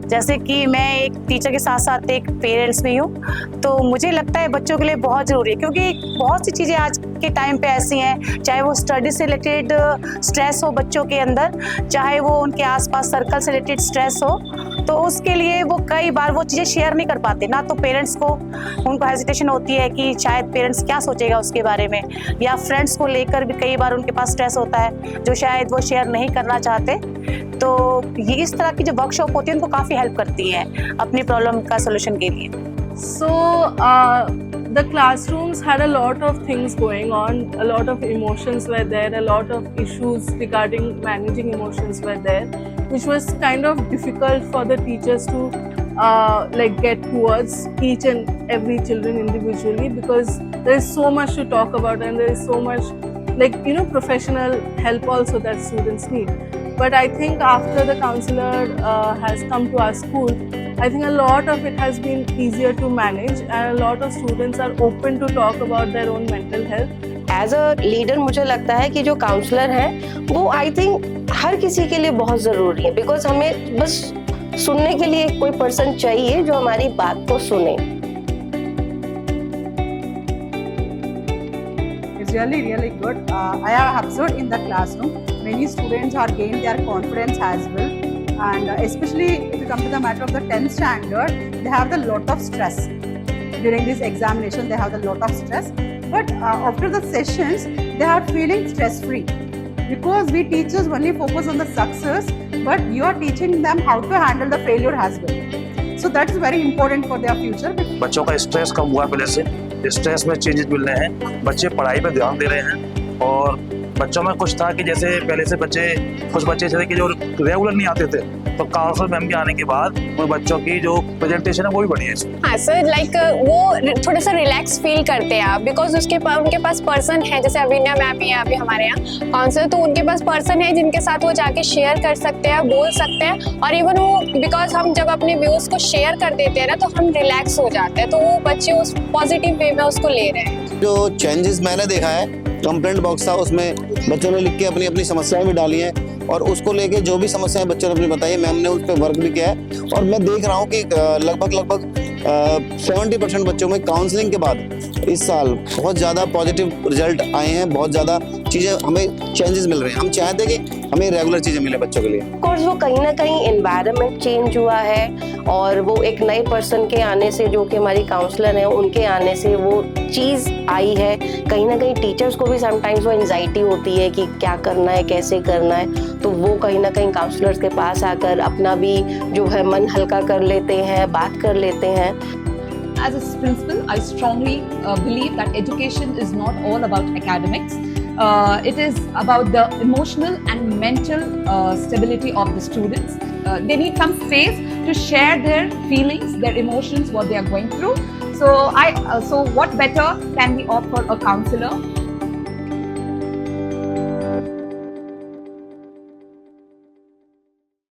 जैसे कि मैं एक टीचर के साथ साथ एक पेरेंट्स भी हूँ, तो मुझे लगता है बच्चों के लिए बहुत ज़रूरी है, क्योंकि बहुत सी चीज़ें आज के टाइम पे ऐसी हैं, चाहे वो स्टडी से रिलेटेड स्ट्रेस हो बच्चों के अंदर, चाहे वो उनके आसपास सर्कल से रिलेटेड स्ट्रेस हो, तो उसके लिए वो कई बार वो चीज़ें शेयर नहीं कर पाते ना। तो पेरेंट्स को उनको हेजिटेशन होती है कि शायद पेरेंट्स क्या सोचेगा उसके बारे में, या फ्रेंड्स को लेकर भी कई बार उनके पास स्ट्रेस होता है जो शायद वो शेयर नहीं करना चाहते। तो ये इस तरह की जो वर्कशॉप होती है उनको काफ़ी हेल्प करती हैं अपनी प्रॉब्लम का सोल्यूशन के लिए। So the classrooms had a lot of things going on, a lot of emotions were there, a lot of issues regarding managing emotions were there, which was kind of difficult for the teachers to like get towards each and every children individually, because there is so much to talk about and there is so much professional help also that students need. But I think after the counselor has come to our school, I think a lot of it has been easier to manage and a lot of students are open to talk about their own mental health. As a leader मुझे लगता है कि जो counsellor है वो I think हर किसी के लिए बहुत ज़रूरी है, बिकॉज हमें बस सुनने के लिए कोई पर्सन चाहिए जो हमारी बात को सुने। It's really good. I have observed in the classroom many students are gained their confidence as well, and especially if you come to the matter of the 10th standard, they have a lot of stress during this examination. They have a lot of stress, but after the sessions they are feeling stress free, because we teachers only focus on the success, but you are teaching them how to handle the failure as well. So that is very important for their future. बच्चों का stress कम हुआ पहले से, stress में changes मिल रहे हैं, बच्चे पढ़ाई पे ध्यान दे रहे हैं। और बच्चों में कुछ था कि जैसे पहले से कुछ बच्चे थे कि जो रेगुलर नहीं आते थे, तो काउंसलर मैम के आने के बाद उन बच्चों की जो प्रेजेंटेशन है वो भी बढ़ी है। हाँ सर, लाइक वो थोड़ा सा रिलैक्स फील करते हैं आप, बिकॉज उनके पास पर्सन है, जैसे अविन्या मैम ही है अभी हमारे यहाँ काउंसलर, तो उनके पास पर्सन है जिनके साथ वो जाके शेयर कर सकते हैं, बोल सकते हैं। और इवन वो बिकॉज हम जब अपने व्यूज को शेयर कर देते हैं ना, तो हम रिलैक्स हो जाते हैं, तो वो बच्चे उस पॉजिटिव वे में उसको ले रहे हैं। जो चेंजेस मैंने देखा है, कंप्लेंट बॉक्स था उसमें बच्चों ने लिख के अपनी अपनी समस्याएं भी डाली हैं, और उसको लेके जो भी समस्याएं बच्चों ने अपनी बताई है, मैम ने उस पर वर्क भी किया है। और मैं देख रहा हूँ कि लगभग 70% बच्चों में काउंसलिंग के बाद इस साल बहुत ज़्यादा पॉजिटिव रिजल्ट आए हैं, बहुत ज़्यादा चीज़ें हमें चेंजेस मिल रहे हैं। हम चाहते हैं कि हमें रेगुलर चीज़ें मिले बच्चों के लिए। कोर्स वो कहीं ना कहीं एनवायरनमेंट चेंज हुआ है, और वो एक नए पर्सन के आने से, जो कि हमारी काउंसलर है, उनके आने से वो चीज़ आई है। कहीं ना कहीं टीचर्स को भी समटाइम्स वो एंजाइटी होती है कि क्या करना है, कैसे करना है, तो वो कहीं ना कहीं काउंसलर्स के पास आकर अपना भी जो है मन हल्का कर लेते हैं, बात कर लेते हैं। As a principal, I strongly believe that education is not all about academics. It is about the emotional and mental stability of the students. They need some space to share their feelings, their emotions, what they are going through. So what better can we offer a counselor